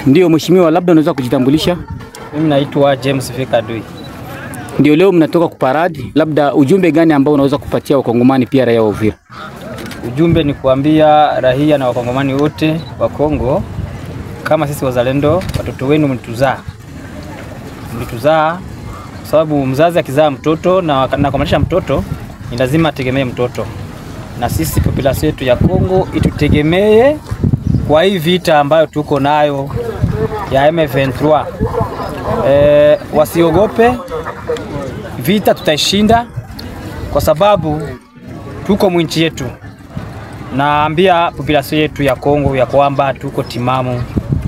Ndio mheshimiwa, labda unaweza kujitambulisha? Mimi naitwa James Fikadui. Ndio, leo mnatoka kuparadi, labda ujumbe gani ambao unaweza kupatia wakongomani pia raia wa Uvira? Ujumbe ni kuambia raia na wakongomani wote wa Kongo, kama sisi wazalendo, watoto wenu mlituzaa, sababu mzazi akizaa mtoto na kumaanisha mtoto ni lazima ategemee mtoto, na sisi population yetu ya Kongo itutegemee kwa hii vita ambayo tuko nayo ya M23. Wasiogope vita, tutaishinda kwa sababu tuko mwinchi yetu. Naambia population yetu ya Kongo ya kwamba tuko timamu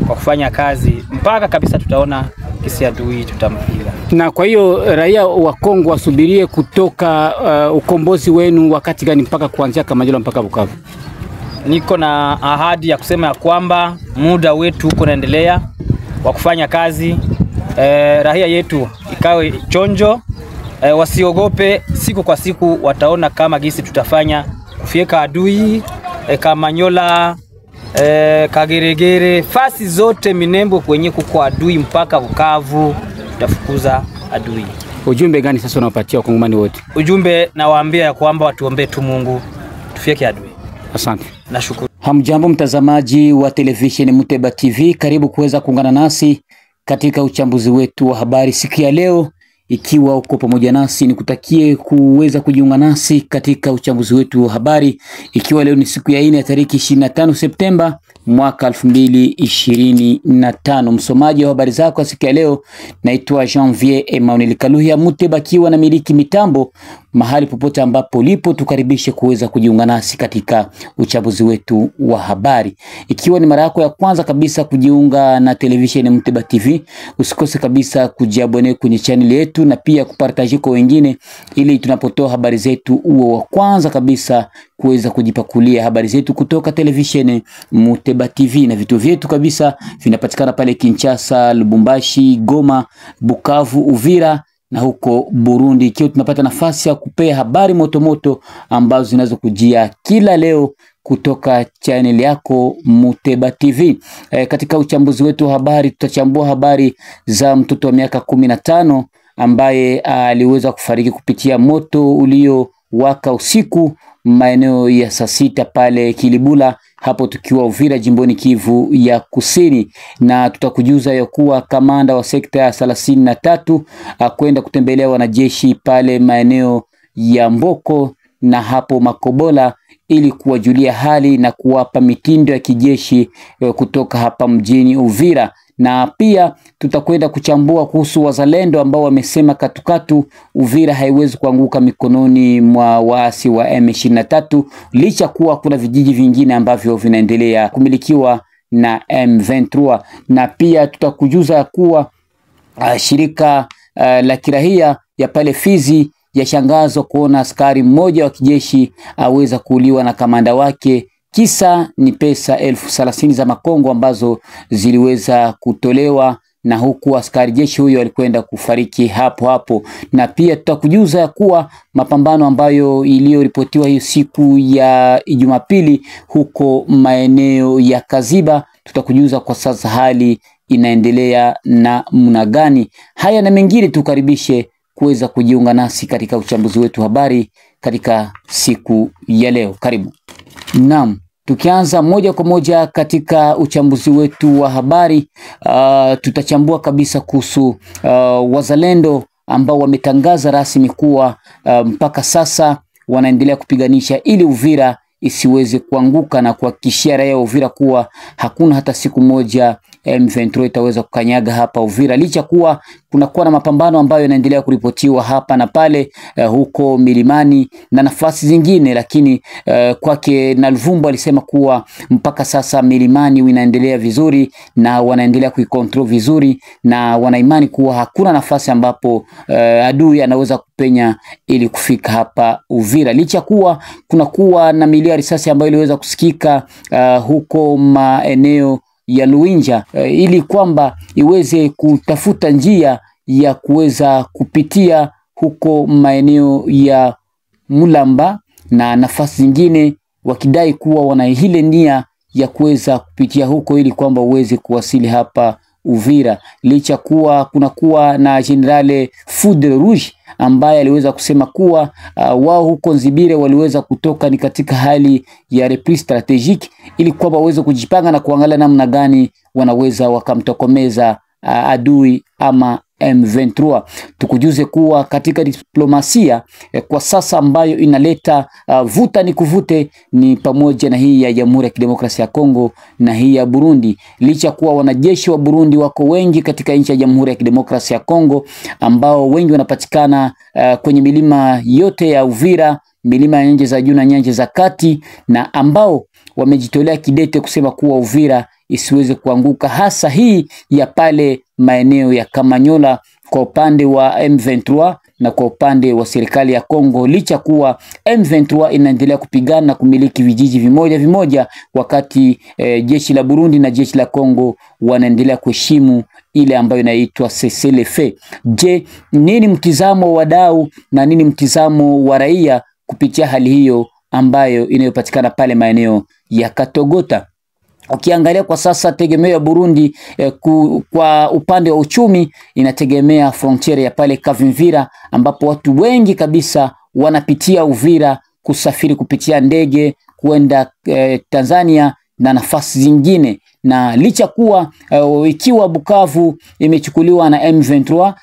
kwa kufanya kazi mpaka kabisa tutaona kisi adui tutampiga. Na kwa hiyo raia wa Kongo wasubirie kutoka ukombozi wenu wakati gani mpaka kuanzia Kamanyola mpaka Bukavu? Niko na ahadi ya kusema ya kwamba muda wetu uko naendelea wa kufanya kazi. Raia yetu ikawe chonjo, wasiogope, siku kwa siku wataona kama gisi tutafanya kufieka adui Kamanyola, Kageregere, fasi zote Minembo kwenye kuko adui mpaka Bukavu tutafukuza adui. Ujumbe gani sasa unawapatia wakongomani wote? Ujumbe nawaambia ya kwamba watuombe tu Mungu tufieke adui. Asante. Nashukuru. Hamjambo mtazamaji wa televisheni Muteba TV, karibu kuweza kuungana nasi katika uchambuzi wetu wa habari siku ya leo. Ikiwa uko pamoja nasi, nikutakie kuweza kujiunga nasi katika uchambuzi wetu wa habari, ikiwa leo ni siku ya 4 ya tariki 25 Septemba mwaka 2025. Msomaji wa habari zako siku ya leo naitwa Janvier Emmanuel Kaluhia Muteba, kiwa na miliki mitambo mahali popote ambapo ulipo, tukaribishe kuweza kujiunga nasi katika uchambuzi wetu wa habari. Ikiwa ni mara yako ya kwanza kabisa kujiunga na televisheni Muteba TV, usikose kabisa kujiabone kwenye channel yetu na pia kupartaji kwa wengine, ili tunapotoa habari zetu uwe wa kwanza kabisa kuweza kujipakulia habari zetu kutoka televisheni Muteba TV. Na vitu vyetu kabisa vinapatikana pale Kinshasa, Lubumbashi, Goma, Bukavu, Uvira na huko Burundi. Ikiwa tunapata nafasi ya kupea habari moto ambazo zinazo kujia kila leo kutoka channel yako Muteba TV. Katika uchambuzi wetu wa habari tutachambua habari za mtoto wa miaka 15 ambaye aliweza kufariki kupitia moto uliowaka usiku maeneo ya saa 6 pale Kilibula, hapo tukiwa Uvira, jimboni Kivu ya Kusini. Na tutakujuza ya kuwa kamanda wa sekta ya 33 kwenda kutembelea wanajeshi pale maeneo ya Mboko na hapo Makobola, ili kuwajulia hali na kuwapa mitindo ya kijeshi kutoka hapa mjini Uvira. Na pia tutakwenda kuchambua kuhusu wazalendo ambao wamesema katukatu Uvira haiwezi kuanguka mikononi mwa waasi wa M23, licha kuwa kuna vijiji vingine ambavyo vinaendelea kumilikiwa na M23. Na pia tutakujuza kuwa shirika la kirahia ya pale Fizi yashangazwa kuona askari mmoja wa kijeshi aweza kuuliwa na kamanda wake. Kisa ni pesa 30,000 za makongo ambazo ziliweza kutolewa, na huku askari jeshi huyo alikwenda kufariki hapo. Na pia tutakujuza ya kuwa mapambano ambayo iliyoripotiwa hiyo siku ya Jumapili huko maeneo ya Kaziba, tutakujuza kwa sasa hali inaendelea na mna gani. Haya na mengine tukaribishe kuweza kujiunga nasi katika uchambuzi wetu habari katika siku ya leo. Karibu. Naam, tukianza moja kwa moja katika uchambuzi wetu wa habari, tutachambua kabisa kuhusu wazalendo ambao wametangaza rasmi kuwa mpaka sasa wanaendelea kupiganisha ili Uvira isiweze kuanguka, na kuhakikishia raia wa Uvira kuwa hakuna hata siku moja M23 itaweza kukanyaga hapa Uvira, licha kuwa kunakuwa na mapambano ambayo yanaendelea kuripotiwa hapa na pale huko milimani na nafasi zingine. Lakini kwake Nalvumbu alisema kuwa mpaka sasa milimani inaendelea vizuri na wanaendelea kuikontrol vizuri, na wanaimani kuwa hakuna nafasi ambapo adui anaweza kupenya ili kufika hapa Uvira, licha kuwa kunakuwa na milio ya risasi ambayo iliweza kusikika huko maeneo ya Luinja, ili kwamba iweze kutafuta njia ya kuweza kupitia huko maeneo ya Mulamba na nafasi zingine, wakidai kuwa wana ile nia ya kuweza kupitia huko ili kwamba uweze kuwasili hapa Uvira, licha kuwa kunakuwa na General Foudre Rouge ambaye aliweza kusema kuwa wao huko Nzibire waliweza kutoka ni katika hali ya reprise strategique ili kwamba waweze kujipanga na kuangalia namna gani wanaweza wakamtokomeza adui ama M23. Tukujuze kuwa katika diplomasia kwa sasa ambayo inaleta vuta ni kuvute ni pamoja na hii ya Jamhuri ya Kidemokrasia ya Kongo na hii ya Burundi, licha kuwa wanajeshi wa Burundi wako wengi katika nchi ya Jamhuri ya Kidemokrasia ya Kongo, ambao wengi wanapatikana kwenye milima yote ya Uvira, milima ya nyanja za juu na nyanja za kati, na ambao wamejitolea kidete kusema kuwa Uvira isiweze kuanguka, hasa hii ya pale maeneo ya Kamanyola kwa upande wa M23 na kwa upande wa serikali ya Kongo, licha kuwa M23 inaendelea kupigana na kumiliki vijiji vimoja wakati jeshi la Burundi na jeshi la Kongo wanaendelea kuheshimu ile ambayo inaitwa cessez-le-feu. Je, nini mtizamo wa wadau na nini mtizamo wa raia kupitia hali hiyo ambayo inayopatikana pale maeneo ya Katogota? Ukiangalia kwa sasa tegemeo ya Burundi kwa upande wa uchumi inategemea frontiere ya pale Kavimvira, ambapo watu wengi kabisa wanapitia Uvira kusafiri kupitia ndege kwenda Tanzania na nafasi zingine, na licha kuwa ikiwa Bukavu imechukuliwa na M23,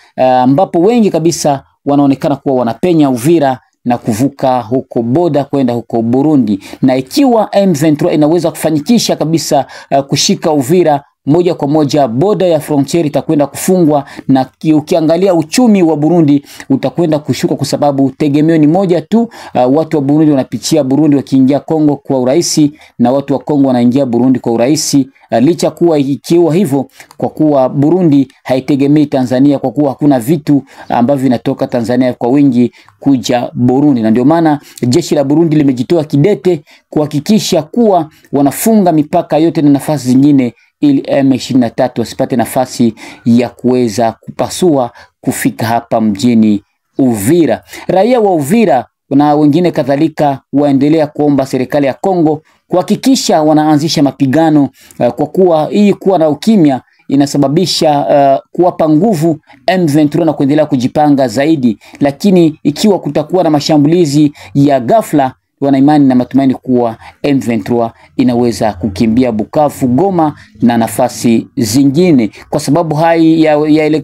ambapo wengi kabisa wanaonekana kuwa wanapenya Uvira na kuvuka huko boda kwenda huko Burundi, na ikiwa M23 inaweza kufanikisha kabisa kushika Uvira moja kwa moja, boda ya frontier itakwenda kufungwa, na ukiangalia uchumi wa Burundi utakwenda kushuka, kwa sababu tegemeo ni moja tu. Watu wa Burundi wanapitia Burundi wakiingia Kongo kwa urahisi, na watu wa Kongo wanaingia Burundi kwa urahisi. Licha kuwa ikiwa hivyo, kwa kuwa Burundi haitegemei Tanzania, kwa kuwa hakuna vitu ambavyo vinatoka Tanzania kwa wingi kuja Burundi, na ndio maana jeshi la Burundi limejitoa kidete kuhakikisha kuwa wanafunga mipaka yote na nafasi zingine ili M23 wasipate nafasi ya kuweza kupasua kufika hapa mjini Uvira. Raia wa Uvira na wengine kadhalika waendelea kuomba serikali ya Kongo kuhakikisha wanaanzisha mapigano, kwa kuwa hii kuwa na ukimya inasababisha kuwapa nguvu M23 na kuendelea kujipanga zaidi. Lakini ikiwa kutakuwa na mashambulizi ya ghafla, wana imani na matumaini kuwa M23 inaweza kukimbia Bukavu, Goma na nafasi zingine, kwa sababu hai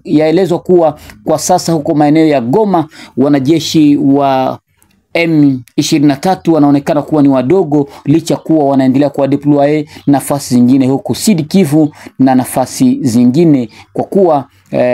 yaelezwa kuwa kwa sasa huko maeneo ya Goma wanajeshi wa M23 wanaonekana kuwa ni wadogo, licha kuwa wanaendelea kwa deploy nafasi zingine huko Sud Kivu na nafasi zingine, kwa kuwa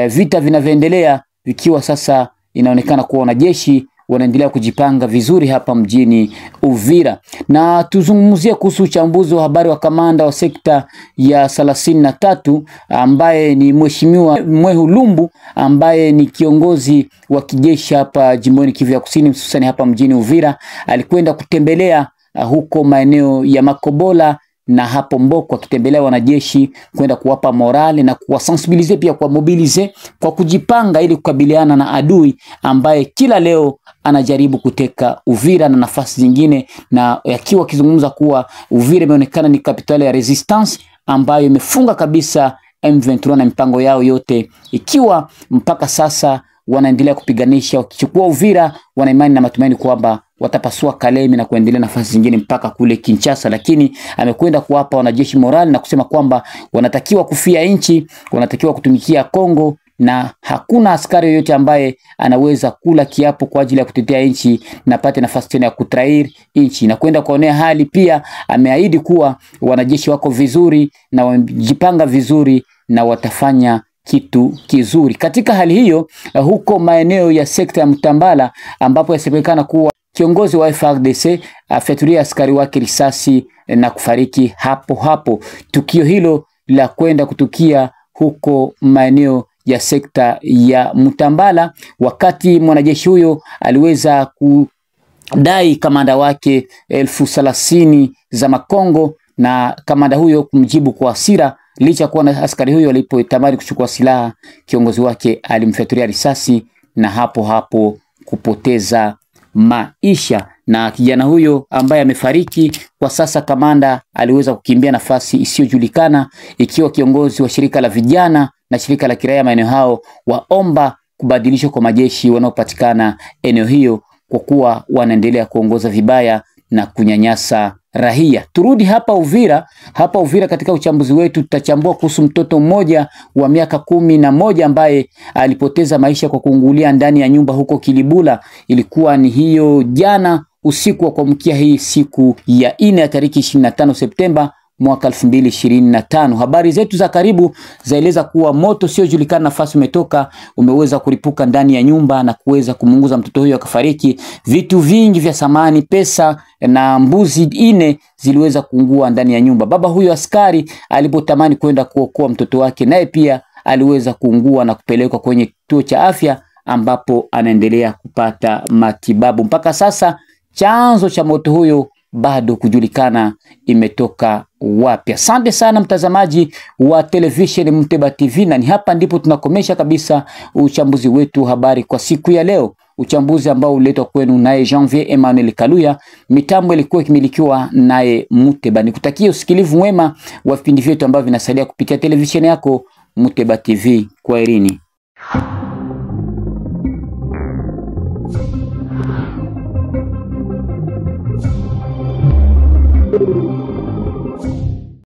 vita vinavyoendelea vikiwa sasa inaonekana kuwa wanajeshi wanaendelea kujipanga vizuri hapa mjini Uvira. Na tuzungumzie kuhusu uchambuzi wa habari wa kamanda wa sekta ya 33 ambaye ni Mheshimiwa Mwehu Lumbu, ambaye ni kiongozi wa kijeshi hapa jimboni Kivu ya Kusini, hususan hapa mjini Uvira. Alikwenda kutembelea huko maeneo ya Makobola na hapo Mboko, akitembelea wanajeshi kwenda kuwapa morale na kuwasensibilize, pia kwa mobilize kwa kujipanga ili kukabiliana na adui ambaye kila leo anajaribu kuteka Uvira na nafasi zingine, na yakiwa kizungumza kuwa Uvira imeonekana ni kapitali ya resistance ambayo imefunga kabisa M23 na mipango yao yote, ikiwa mpaka sasa wanaendelea kupiganisha. Wakichukua Uvira, wana imani na matumaini kwamba watapasua Kalemi na kuendelea nafasi zingine mpaka kule Kinshasa. Lakini amekwenda kuwapa wanajeshi morali na kusema kwamba wanatakiwa kufia nchi, wanatakiwa kutumikia Kongo, na hakuna askari yoyote ambaye anaweza kula kiapo kwa ajili ya kutetea nchi na pate nafasi tena ya kutrair nchi na kwenda kuonea hali. Pia ameahidi kuwa wanajeshi wako vizuri na wamejipanga vizuri na watafanya kitu kizuri. Katika hali hiyo, huko maeneo ya sekta ya Mtambala, ambapo yasemekana kuwa kiongozi wa FARDC afyatulia askari wake risasi na kufariki hapo hapo. Tukio hilo la kwenda kutukia huko maeneo ya sekta ya Mtambala, wakati mwanajeshi huyo aliweza kudai kamanda wake 30,000 za makongo, na kamanda huyo kumjibu kwa hasira. Licha kuwa na askari huyo alipotamani kuchukua silaha, kiongozi wake alimfyatulia risasi na hapo hapo kupoteza maisha. na kijana huyo ambaye amefariki kwa sasa, kamanda aliweza kukimbia nafasi isiyojulikana, ikiwa kiongozi wa shirika la vijana na shirika la kiraia maeneo hao waomba kubadilishwa kwa majeshi wanaopatikana eneo hiyo, kwa kuwa wanaendelea kuongoza vibaya na kunyanyasa raia. Turudi hapa Uvira. Hapa Uvira katika uchambuzi wetu tutachambua kuhusu mtoto mmoja wa miaka 11 ambaye alipoteza maisha kwa kuungulia ndani ya nyumba huko Kilibula. Ilikuwa ni hiyo jana usiku wa kuamkia hii siku ya 4 ya tariki 25 Septemba mwaka 2025. Habari zetu za karibu zaeleza kuwa moto siojulikana nafasi umeweza kuripuka ndani ya nyumba na kuweza kumunguza mtoto huyo akafariki. Vitu vingi vya samani, pesa na mbuzi 4 ziliweza kuungua ndani ya nyumba. Baba huyo askari alipotamani kwenda kuokoa mtoto wake, naye pia aliweza kuungua na kupelekwa kwenye kituo cha afya ambapo anaendelea kupata matibabu. Mpaka sasa chanzo cha moto huyo bado kujulikana imetoka wapi. Asante sana mtazamaji wa television Muteba TV, na ni hapa ndipo tunakomesha kabisa uchambuzi wetu habari kwa siku ya leo. Uchambuzi ambao uletwa kwenu naye Janvier Emmanuel Kaluya. Mitambo ilikuwa ikimilikiwa naye Muteba. Nikutakia usikilivu mwema wa vipindi vyetu ambavyo vinasalia kupitia television yako Muteba TV. Kwaherini. Thank you.